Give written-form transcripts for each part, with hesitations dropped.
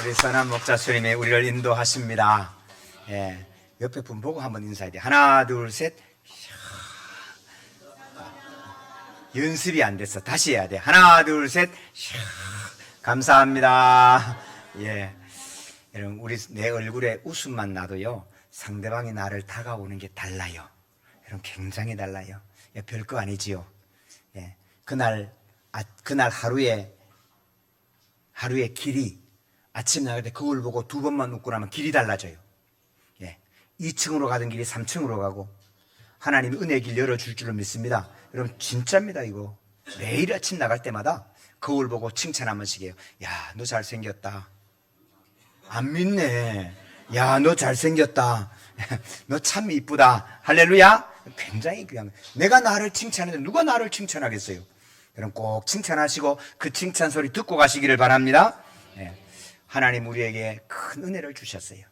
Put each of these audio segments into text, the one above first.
우리 선한 목자 스님이 우리를 인도하십니다. 예, 옆에 분 보고 한번 인사해야 돼. 하나, 둘, 셋. 연습이 안 됐어. 다시 해야 돼. 하나, 둘, 셋. 감사합니다. 예, 여러분, 내 얼굴에 웃음만 나도요, 상대방이 나를 다가오는 게 달라요. 여러분, 굉장히 달라요. 예, 별거 아니지요. 예, 그날 하루의 길이, 아침 나갈 때 거울 보고 두 번만 웃고 나면 길이 달라져요. 예, 2층으로 가던 길이 3층으로 가고, 하나님이 은혜의 길 열어줄 줄로 믿습니다. 여러분, 진짜입니다. 이거 매일 아침 나갈 때마다 거울 보고 칭찬 한 번씩 해요. 야, 너 잘생겼다. 안 믿네. 야, 너 잘생겼다. 너 참 이쁘다. 할렐루야. 굉장히 귀한 거예요. 내가 나를 칭찬하는데 누가 나를 칭찬하겠어요? 여러분, 꼭 칭찬하시고 그 칭찬 소리 듣고 가시기를 바랍니다. 예, 하나님 우리에게 큰 은혜를 주셨어요.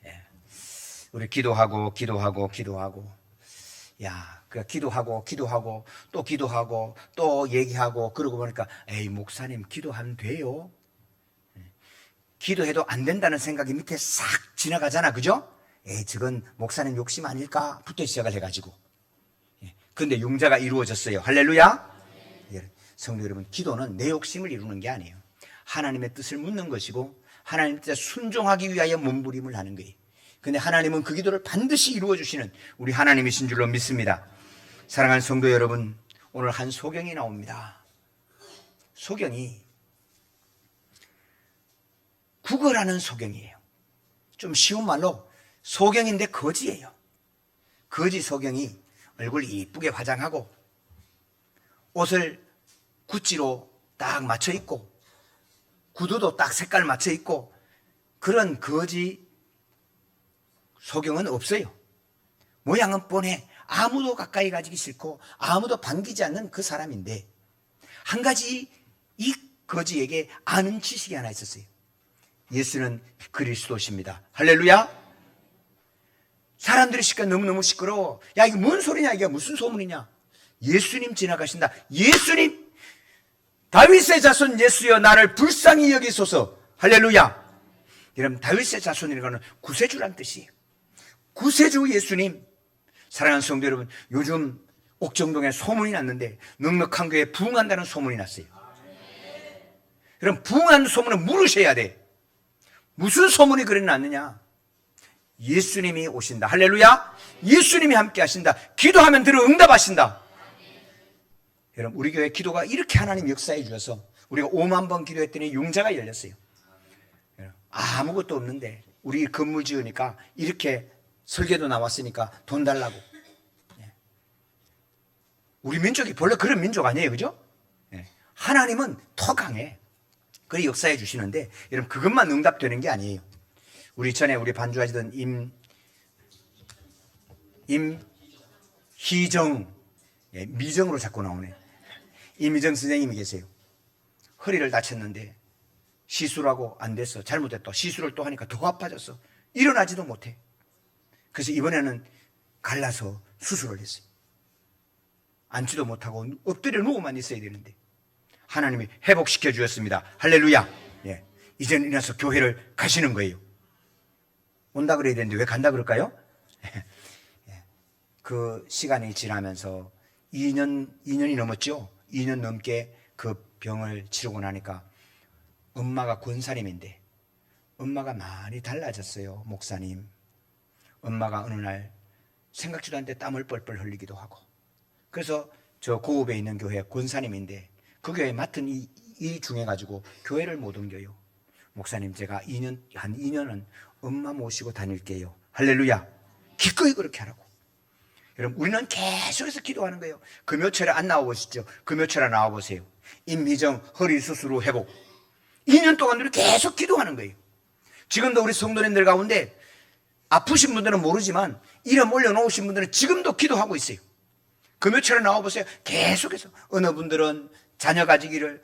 예, 우리 기도하고 야, 그 기도하고 또 얘기하고 그러고 보니까, 에이, 목사님 기도하면 돼요? 기도해도 안 된다는 생각이 밑에 싹 지나가잖아, 그죠? 에이, 저건 목사님 욕심 아닐까? 부터 시작을 해가지고. 근데 융자가 이루어졌어요. 할렐루야. 성도 여러분, 기도는 내 욕심을 이루는 게 아니에요. 하나님의 뜻을 묻는 것이고, 하나님 뜻에 순종하기 위하여 몸부림을 하는 거예요. 근데 하나님은 그 기도를 반드시 이루어주시는 우리 하나님이신 줄로 믿습니다. 사랑하는 성도 여러분, 오늘 한 소경이 나옵니다. 소경이 국어라는 소경이에요. 좀 쉬운 말로 소경인데 거지예요. 거지 소경이 얼굴 이쁘게 화장하고 옷을 구찌로 딱 맞춰 입고 구두도 딱 색깔 맞춰 입고 그런 거지 소경은 없어요. 모양은 뻔해. 아무도 가까이 가지기 싫고 아무도 반기지 않는 그 사람인데, 한 가지 이 거지에게 아는 지식이 하나 있었어요. 예수는 그리스도십니다. 할렐루야. 사람들이 너무너무 시끄러워. 야, 이게 뭔 소리냐, 이게 무슨 소문이냐. 예수님 지나가신다. 예수님, 다윗의 자손 예수여, 나를 불쌍히 여기소서. 할렐루야. 여러분, 다윗의 자손이라는 것은 구세주란 뜻이에요. 구세주 예수님. 사랑하는 성도 여러분, 요즘 옥정동에 소문이 났는데 넉넉한 교회에 부흥한다는 소문이 났어요. 여러분, 부흥하는 소문은 물으셔야 돼. 무슨 소문이 그래 났느냐? 예수님이 오신다. 할렐루야. 예수님이 함께 하신다. 기도하면 들어 응답하신다. 여러분, 우리 교회 기도가 이렇게 하나님 역사해 주셔서 우리가 5만 번 기도했더니 융자가 열렸어요. 아무것도 없는데 우리 건물 지으니까, 이렇게 설계도 나왔으니까 돈 달라고. 우리 민족이 본래 그런 민족 아니에요, 그죠? 하나님은 더 강해. 그래 역사해 주시는데, 여러분, 그것만 응답되는 게 아니에요. 우리 전에 우리 반주하시던 임희정, 미정으로 자꾸 나오네. 임희정 선생님이 계세요. 허리를 다쳤는데 시술하고 안 됐어. 잘못했다. 시술을 또 하니까 더 아파졌어. 일어나지도 못해. 그래서 이번에는 갈라서 수술을 했어요. 앉지도 못하고 엎드려 누워만 있어야 되는데 하나님이 회복시켜 주셨습니다. 할렐루야. 예, 이제는 일어나서 교회를 가시는 거예요. 온다 그래야 되는데 왜 간다 그럴까요? 그 시간이 지나면서 2년이 넘었죠. 2년 넘게 그 병을 치르고 나니까 엄마가 권사님인데 엄마가 많이 달라졌어요. 목사님. 엄마가 어느 날 생각지도 않는데 땀을 뻘뻘 흘리기도 하고, 그래서 저 고읍에 있는 교회 권사님인데 그 교회 맡은 일 중에 가지고 교회를 못 옮겨요. 목사님, 제가 한 2년은 엄마 모시고 다닐게요. 할렐루야. 기꺼이 그렇게 하라고. 여러분, 우리는 계속해서 기도하는 거예요. 금요철에 안 나와보시죠? 금요철에 나와보세요. 임희정 허리 수술 후 회복. 2년 동안 우리 계속 기도하는 거예요. 지금도 우리 성도님들 가운데 아프신 분들은 모르지만 이름 올려놓으신 분들은 지금도 기도하고 있어요. 금요철에 나와보세요. 계속해서 어느 분들은 자녀 가지기를,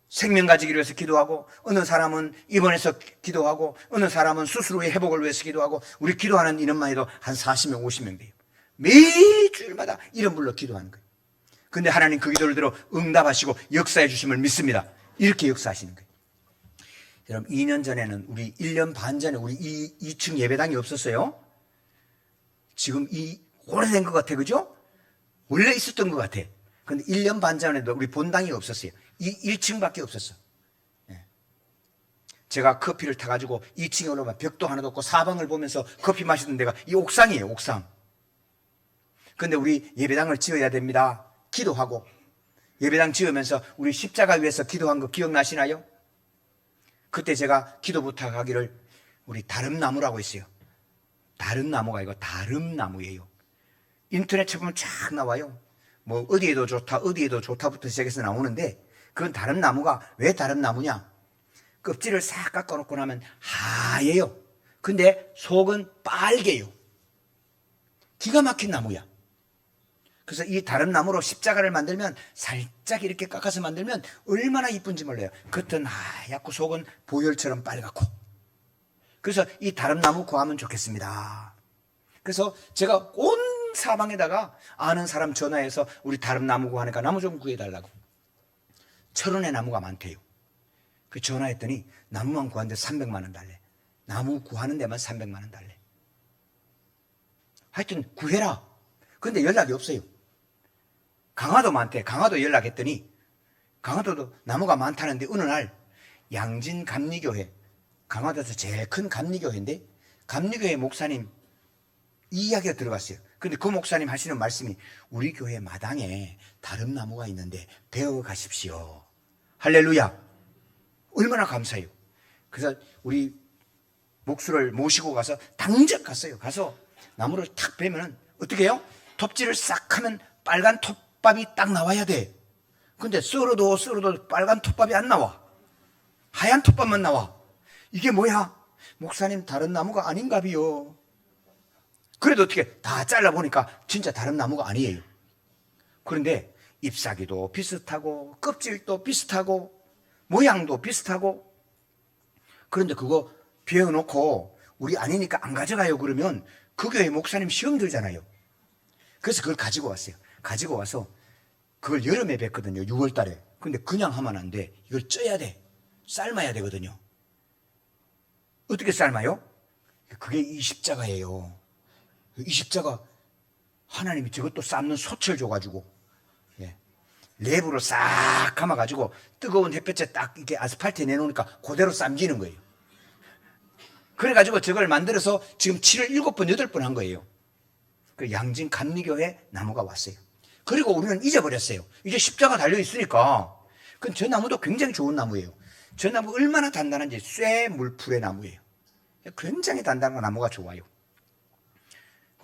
생명 가지기를 위해서 기도하고, 어느 사람은 입원해서 기도하고, 어느 사람은 수술 후에 회복을 위해서 기도하고, 우리 기도하는 인원만 해도 한 40명 50명 돼요. 매주일마다 이름 불러 기도하는 거예요. 근데 하나님 그 기도를 들어 응답하시고 역사해 주심을 믿습니다. 이렇게 역사하시는 거예요. 여러분 2년 전에는 우리 1년 반 전에 우리 2층 예배당이 없었어요. 지금 오래된 것 같아, 그죠? 원래 있었던 것 같아. 근데 1년 반 전에도 우리 본당이 없었어요. 1층밖에 없었어. 예. 제가 커피를 타가지고 2층에 올라오면 벽도 하나도 없고 사방을 보면서 커피 마시던 데가 이 옥상이에요, 옥상. 근데 우리 예배당을 지어야 됩니다. 기도하고 예배당 지으면서 우리 십자가 위에서 기도한 거 기억나시나요? 그때 제가 기도 부탁하기를 우리 다름나무라고 했어요. 다름나무가 이거 다름나무예요. 인터넷 쳐보면 쫙 나와요. 뭐 어디에도 좋다, 어디에도 좋다부터 시작해서 나오는데 그건 다름나무가 왜 다름나무냐? 껍질을 싹 깎아놓고 나면 하얘요. 근데 속은 빨개요. 기가 막힌 나무야. 그래서 이 다름나무로 십자가를 만들면 살짝 이렇게 깎아서 만들면 얼마나 이쁜지 몰라요. 겉은 하얗고 속은 보혈처럼 빨갛고. 그래서 이 다름나무 구하면 좋겠습니다. 그래서 제가 온 사방에다가 아는 사람 전화해서 우리 다름나무 구하니까 나무 좀 구해달라고. 철원에 나무가 많대요. 그 전화했더니 나무만 구하는데 300만 원 달래. 나무 구하는 데만 300만 원 달래. 하여튼 구해라. 근데 연락이 없어요. 강화도 많대. 강화도 연락했더니 강화도도 나무가 많다는데 어느 날 양진 감리교회, 강화도에서 제일 큰 감리교회인데 감리교회 목사님 이야기가 들어갔어요. 근데 그 목사님 하시는 말씀이 우리 교회 마당에 다름나무가 있는데 베어 가십시오. 할렐루야. 얼마나 감사해요. 그래서 우리 목수를 모시고 가서 당장 갔어요. 가서 나무를 탁 베면은 어떻게 해요? 톱질을 싹 하면 빨간 톱밥이 딱 나와야 돼. 근데 썰어도 빨간 톱밥이 안 나와. 하얀 톱밥만 나와. 이게 뭐야? 목사님 다른 나무가 아닌가비요. 그래도 어떻게 다 잘라보니까 진짜 다른 나무가 아니에요. 그런데 잎사귀도 비슷하고 껍질도 비슷하고 모양도 비슷하고, 그런데 그거 베어놓고 우리 아니니까 안 가져가요 그러면 그 교회 목사님 시험 들잖아요. 그래서 그걸 가지고 왔어요. 가지고 와서 그걸 여름에 뱄거든요. 6월 달에. 근데 그냥 하면 안 돼. 이걸 쪄야 돼. 삶아야 되거든요. 어떻게 삶아요? 그게 이 십자가예요. 이 십자가 하나님이 저것도 삶는 솥을 줘가지고 랩으로 싹 감아가지고 뜨거운 햇볕에 딱 이렇게 아스팔트에 내놓으니까 그대로 삶기는 거예요. 그래가지고 저걸 만들어서 지금 7을 7번, 8번 한 거예요. 그 양진 감리교회 나무가 왔어요. 그리고 우리는 잊어버렸어요. 이제 십자가 달려있으니까. 그건 저 나무도 굉장히 좋은 나무예요. 저 나무 얼마나 단단한지 쇠물풀의 나무예요. 굉장히 단단한 나무가 좋아요.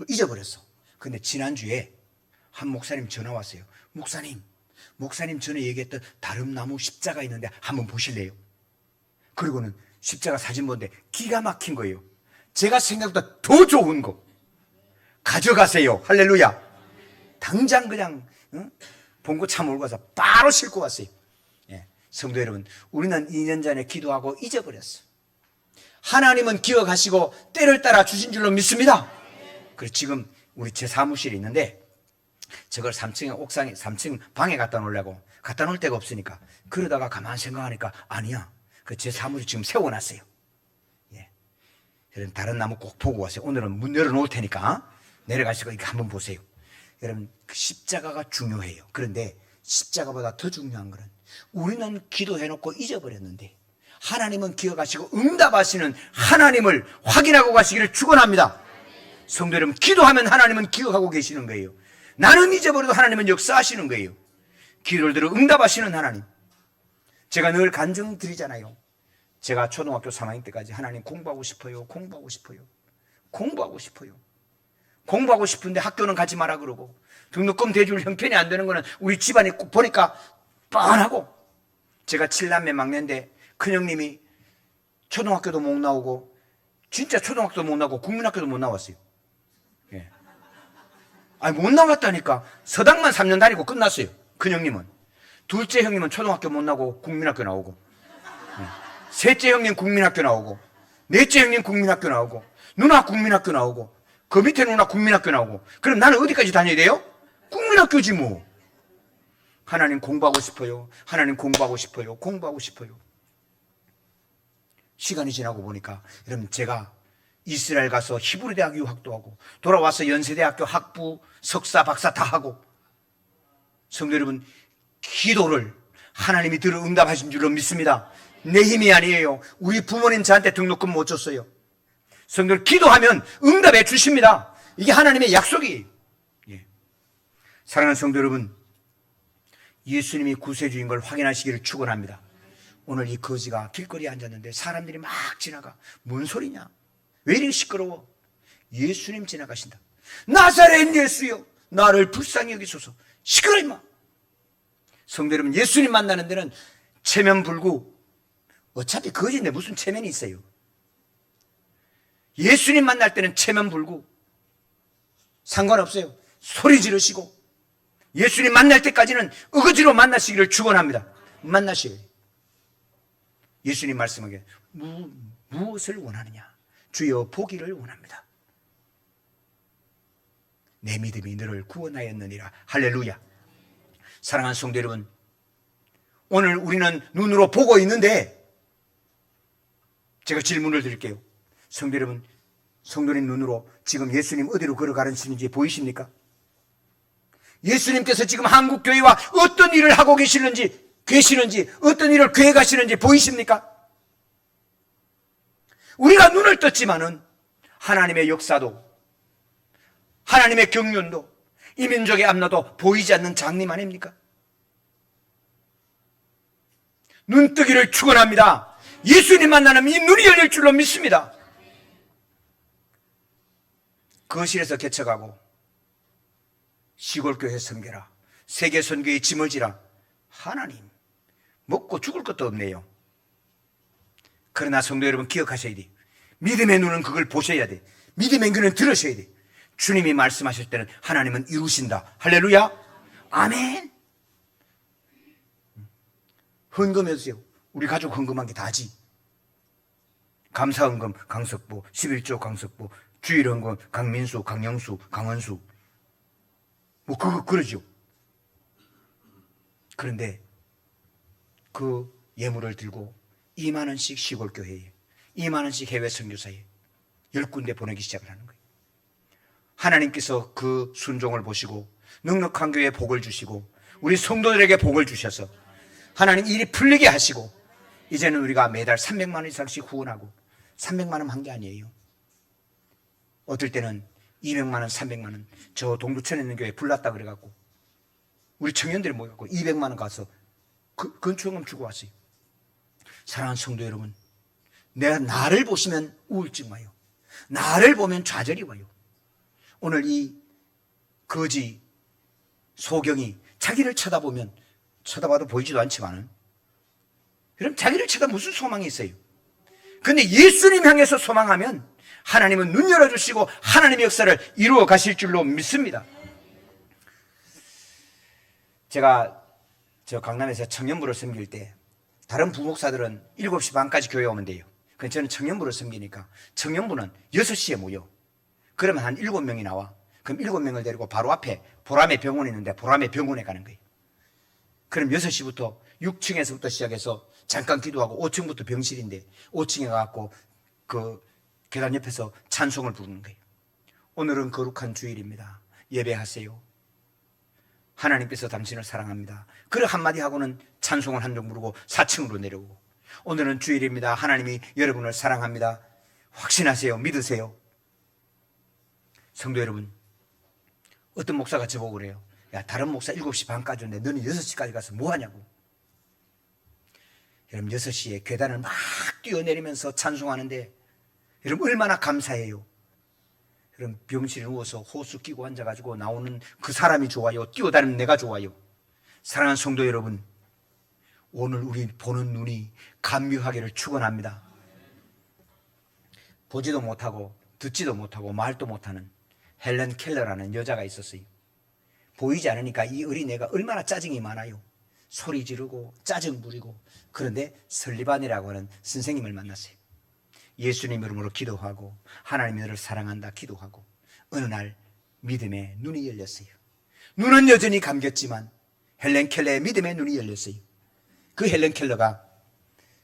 잊어버렸어. 근데 지난주에 한 목사님 전화 왔어요. 목사님 전에 얘기했던 다름나무 십자가 있는데 한번 보실래요? 그리고는 십자가 사진 보는데 기가 막힌 거예요. 제가 생각보다 더 좋은 거 가져가세요. 할렐루야. 당장 그냥 봉고차 몰고 가서 바로 싣고 왔어요. 성도 여러분, 우리는 2년 전에 기도하고 잊어버렸어. 하나님은 기억하시고 때를 따라 주신 줄로 믿습니다. 그래서 지금 우리 제 사무실이 있는데 저걸 3층에 옥상에 3층 방에 갖다 놓으려고 갖다 놓을 데가 없으니까 그러다가 가만히 생각하니까 아니야. 그 제 사무실 지금 세워놨어요. 여러분 다른 나무 꼭 보고 왔어요. 오늘은 문 열어놓을 테니까 내려가시고 이렇게 한번 보세요. 여러분 그 십자가가 중요해요. 그런데 십자가보다 더 중요한 것은 우리는 기도해놓고 잊어버렸는데 하나님은 기억하시고 응답하시는 하나님을 확인하고 가시기를 축원합니다. 성도 여러분, 기도하면 하나님은 기억하고 계시는 거예요. 나는 잊어버려도 하나님은 역사하시는 거예요. 기도를 들어 응답하시는 하나님. 제가 늘 간증 드리잖아요. 제가 초등학교 3학년 때까지 하나님 공부하고 싶어요. 공부하고 싶은데 학교는 가지 마라 그러고 등록금 대줄 형편이 안 되는 거는 우리 집안이 보니까 뻔하고, 제가 7남매 막내인데 큰형님이 초등학교도 못 나오고 진짜 초등학교도 못 나오고 국민학교도 못 나왔어요. 아니 못 나왔다니까. 서당만 3년 다니고 끝났어요. 큰형님은. 둘째 형님은 초등학교 못 나오고 국민학교 나오고, 셋째 형님 국민학교 나오고, 넷째 형님 국민학교 나오고, 누나 국민학교 나오고, 그 밑에 누나 국민학교 나오고. 그럼 나는 어디까지 다녀야 돼요? 국민학교지 뭐. 하나님 공부하고 싶어요. 시간이 지나고 보니까 여러분, 제가 이스라엘 가서 히브리 대학 유학도 하고 돌아와서 연세대학교 학부, 석사, 박사 다 하고, 성도 여러분, 기도를 하나님이 들어 응답하신 줄로 믿습니다. 내 힘이 아니에요. 우리 부모님 저한테 등록금 못 줬어요. 성도들, 기도하면 응답해 주십니다. 이게 하나님의 약속이에요. 예. 사랑하는 성도 여러분, 예수님이 구세주인 걸 확인하시기를 축원합니다. 오늘 이 거지가 길거리에 앉았는데 사람들이 막 지나가. 뭔 소리냐? 왜 이렇게 시끄러워? 예수님 지나가신다. 나사렛 예수여, 나를 불쌍히 여기소서. 시끄러 임마. 성도 여러분, 예수님 만나는 데는 체면 불구, 어차피 거지인데 무슨 체면이 있어요. 예수님 만날 때는 체면 불구 상관없어요. 소리 지르시고 예수님 만날 때까지는 어거지로 만나시기를 축원합니다. 만나시래요. 예수님 말씀하기에 무엇을 원하느냐? 주여 보기를 원합니다. 내 믿음이 너를 구원하였느니라. 할렐루야. 사랑하는 성도 여러분, 오늘 우리는 눈으로 보고 있는데 제가 질문을 드릴게요. 성도 여러분, 성도님 눈으로 지금 예수님 어디로 걸어가시는지 보이십니까? 예수님께서 지금 한국교회와 어떤 일을 하고 계시는지, 어떤 일을 계획하시는지 보이십니까? 우리가 눈을 떴지만은 하나님의 역사도, 하나님의 경륜도, 이 민족의 앞나도 보이지 않는 장님 아닙니까? 눈뜨기를 축원합니다. 예수님 만나면 이 눈이 열릴 줄로 믿습니다. 거실에서 개척하고 시골교회 선교라, 세계 선교의 짊어지라. 하나님, 먹고 죽을 것도 없네요. 그러나 성도 여러분, 기억하셔야 돼. 믿음의 눈은 그걸 보셔야 돼. 믿음의 귀는 들으셔야 돼. 주님이 말씀하실 때는 하나님은 이루신다. 할렐루야. 아멘. 헌금해주세요. 우리 가족 헌금한 게 다지. 감사헌금 강석보, 11조 강석보, 주일헌금 강민수, 강영수, 강원수, 뭐 그러죠. 그런데 그 예물을 들고 2만 원씩 시골교회에, 2만 원씩 해외 선교사에 10군데 보내기 시작을 하는 거예요. 하나님께서 그 순종을 보시고 넉넉한 교회에 복을 주시고 우리 성도들에게 복을 주셔서 하나님 일이 풀리게 하시고, 이제는 우리가 매달 300만 원 이상씩 후원하고, 300만 원 한 게 아니에요. 어떨 때는 200만 원, 300만 원, 저 동두천에 있는 교회 불났다 그래갖고 우리 청년들이 모여갖고 200만 원 가서 건축금 주고 왔어요. 사랑하는 성도 여러분, 내가 나를 보시면 우울증 와요. 나를 보면 좌절이 와요. 오늘 이 거지 소경이 자기를 쳐다봐도 보이지도 않지만은, 여러분, 자기를 쳐다 무슨 소망이 있어요? 근데 예수님 향해서 소망하면 하나님은 눈 열어주시고 하나님의 역사를 이루어 가실 줄로 믿습니다. 제가 저 강남에서 청년부를 섬길 때 다른 부목사들은 7시 반까지 교회 오면 돼요. 근데 저는 청년부를 섬기니까 청년부는 6시에 모여. 그러면 한 7명이 나와. 그럼 7명을 데리고 바로 앞에 보람의 병원이 있는데 보람의 병원에 가는 거예요. 그럼 6시부터 6층에서부터 시작해서 잠깐 기도하고 5층부터 병실인데 5층에 가갖고 그 계단 옆에서 찬송을 부르는 거예요. 오늘은 거룩한 주일입니다. 예배하세요. 하나님께서 당신을 사랑합니다. 그래 한마디 하고는 찬송을 한 종 부르고 4층으로 내려오고, 오늘은 주일입니다. 하나님이 여러분을 사랑합니다. 확신하세요. 믿으세요. 성도 여러분, 어떤 목사가 저보고 그래요. 야, 다른 목사 7시 반까지 오는데 너는 6시까지 가서 뭐 하냐고. 여러분, 6시에 계단을 막 뛰어내리면서 찬송하는데 여러분 얼마나 감사해요. 여러분, 병실에 누워서 호수 끼고 앉아가지고 나오는 그 사람이 좋아요? 뛰어다니는 내가 좋아요? 사랑하는 성도 여러분, 오늘 우리 보는 눈이 감묘하기를 축원합니다. 보지도 못하고 듣지도 못하고 말도 못하는 헬렌 켈러라는 여자가 있었어요. 보이지 않으니까 이 어린애가 얼마나 짜증이 많아요. 소리 지르고 짜증 부리고. 그런데 설리반이라고 하는 선생님을 만났어요. 예수님 이름으로 기도하고 하나님이 너를 사랑한다 기도하고, 어느 날 믿음의 눈이 열렸어요. 눈은 여전히 감겼지만 헬렌 켈러의 믿음의 눈이 열렸어요. 그 헬렌 켈러가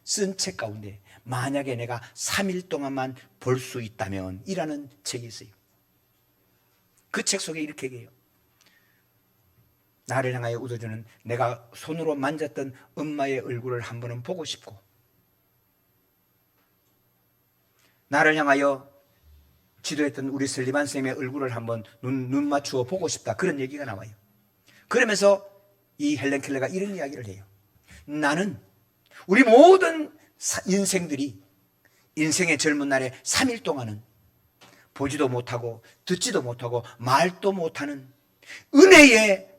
쓴 책 가운데 만약에 내가 3일 동안만 볼 수 있다면 이라는 책이 있어요. 그 책 속에 이렇게 얘기해요. 나를 향하여 웃어주는, 내가 손으로 만졌던 엄마의 얼굴을 한 번은 보고 싶고, 나를 향하여 지도했던 우리 슬리반 쌤의 얼굴을 한번 눈 맞추어 보고 싶다, 그런 얘기가 나와요. 그러면서 이 헬렌 켈러가 이런 이야기를 해요. 나는 우리 모든 인생들이 인생의 젊은 날에 3일 동안은 보지도 못하고 듣지도 못하고 말도 못하는 은혜의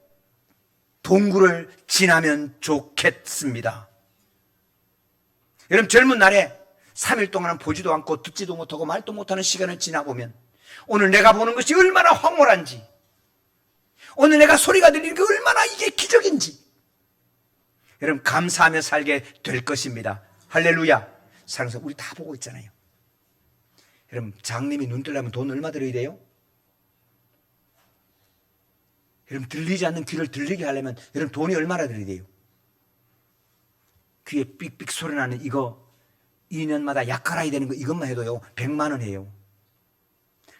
동굴을 지나면 좋겠습니다. 여러분, 젊은 날에 3일 동안은 보지도 않고 듣지도 못하고 말도 못하는 시간을 지나보면 오늘 내가 보는 것이 얼마나 황홀한지, 오늘 내가 소리가 들리는 게 얼마나 이게 기적인지 여러분 감사하며 살게 될 것입니다. 할렐루야. 사랑해서 우리 다 보고 있잖아요. 여러분, 장님이 눈 뜨려면 돈 얼마 들어야 돼요? 여러분, 들리지 않는 귀를 들리게 하려면 여러분 돈이 얼마나 들어야 돼요? 귀에 삑삑 소리 나는 이거 2년마다 약 갈아야 되는 거, 이것만 해도요 100만 원 해요.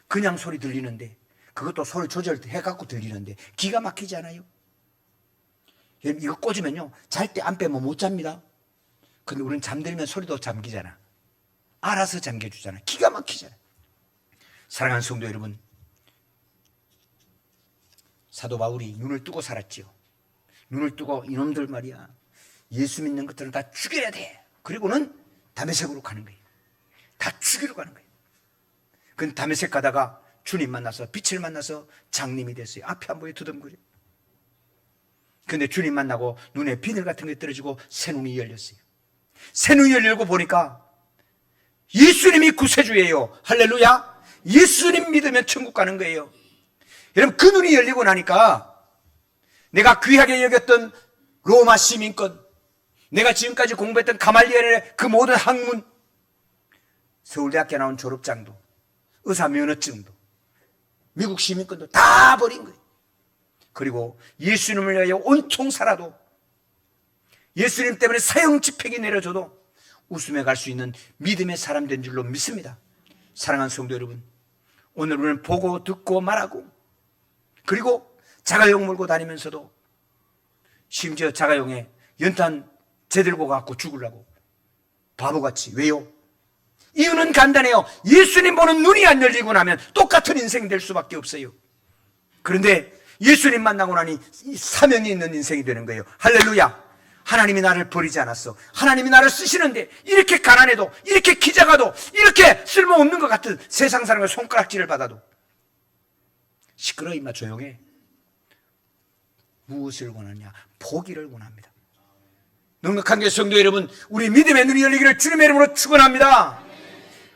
그냥 소리 들리는데, 그것도 소리 조절해갖고 들리는데 기가 막히지 않아요? 여러분, 이거 꽂으면요 잘 때 안 빼면 못 잡니다. 근데 우리는 잠들면 소리도 잠기잖아. 알아서 잠겨주잖아. 기가 막히잖아. 사랑하는 성도 여러분, 사도 바울이 눈을 뜨고 살았지요. 눈을 뜨고 이놈들 말이야, 예수 믿는 것들은 다 죽여야 돼. 그리고는 다메섹으로 가는 거예요. 다 죽이러 가는 거예요. 그 다메섹 가다가 주님 만나서, 빛을 만나서 장님이 됐어요. 앞이 안 보여 두덤거려. 근데 주님 만나고 눈에 비늘 같은 게 떨어지고 새 눈이 열렸어요. 새 눈이 열리고 보니까 예수님이 구세주예요. 할렐루야. 예수님 믿으면 천국 가는 거예요. 여러분, 그 눈이 열리고 나니까 내가 귀하게 여겼던 로마 시민권, 내가 지금까지 공부했던 가말리엘의 그 모든 학문, 서울대학교 나온 졸업장도, 의사 면허증도, 미국 시민권도 다 버린 거예요. 그리고 예수님을 위하여 온통 살아도, 예수님 때문에 사형 집행이 내려져도 웃으며 갈 수 있는 믿음의 사람 된 줄로 믿습니다. 사랑하는 성도 여러분, 오늘 우리는 보고 듣고 말하고, 그리고 자가용 몰고 다니면서도 심지어 자가용에 연탄 재들고 갖고 죽으려고 바보같이. 왜요? 이유는 간단해요. 예수님 보는 눈이 안 열리고 나면 똑같은 인생 될 수밖에 없어요. 그런데 예수님 만나고 나니 사명이 있는 인생이 되는 거예요. 할렐루야. 하나님이 나를 버리지 않았어. 하나님이 나를 쓰시는데, 이렇게 가난해도, 이렇게 키 작아도, 이렇게 쓸모없는 것 같은 세상 사람의 손가락질을 받아도 시끄러워 임마, 조용해. 무엇을 원하냐? 포기를 원합니다. 넉넉한 교회 성도 여러분, 우리 믿음의 눈이 열리기를 주님의 이름으로 축원합니다.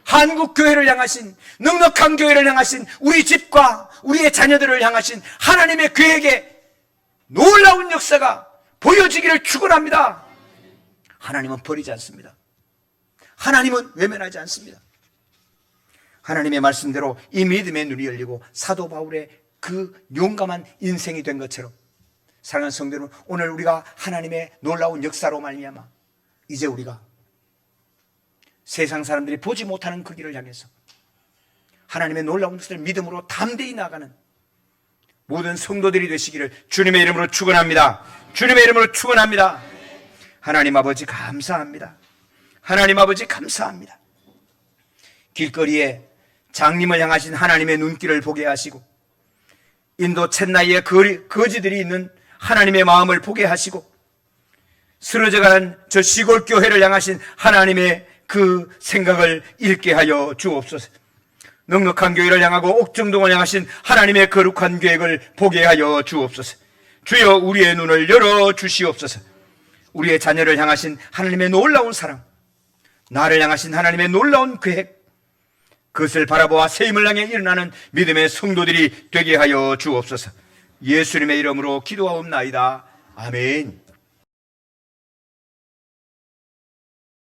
한국 교회를 향하신, 넉넉한 교회를 향하신, 우리 집과 우리의 자녀들을 향하신 하나님의 계획에 놀라운 역사가 보여지기를 축원합니다. 하나님은 버리지 않습니다. 하나님은 외면하지 않습니다. 하나님의 말씀대로 이 믿음의 눈이 열리고 사도 바울의 그 용감한 인생이 된 것처럼, 사랑하는 성도 여러분, 오늘 우리가 하나님의 놀라운 역사로 말미암아 이제 우리가 세상 사람들이 보지 못하는 그 길을 향해서 하나님의 놀라운 것을 믿음으로 담대히 나가는 모든 성도들이 되시기를 주님의 이름으로 축원합니다. 주님의 이름으로 축원합니다. 하나님 아버지 감사합니다. 하나님 아버지 감사합니다. 길거리에 장님을 향하신 하나님의 눈길을 보게 하시고, 인도 챗나이에 거지들이 있는 하나님의 마음을 보게 하시고, 쓰러져가는 저 시골 교회를 향하신 하나님의 그 생각을 읽게 하여 주옵소서. 넉넉한 교회를 향하고 옥정동을 향하신 하나님의 거룩한 계획을 보게 하여 주옵소서. 주여, 우리의 눈을 열어 주시옵소서. 우리의 자녀를 향하신 하나님의 놀라운 사랑, 나를 향하신 하나님의 놀라운 계획, 그것을 바라보아 새 힘을 향해 일어나는 믿음의 성도들이 되게 하여 주옵소서. 예수님의 이름으로 기도하옵나이다. 아멘.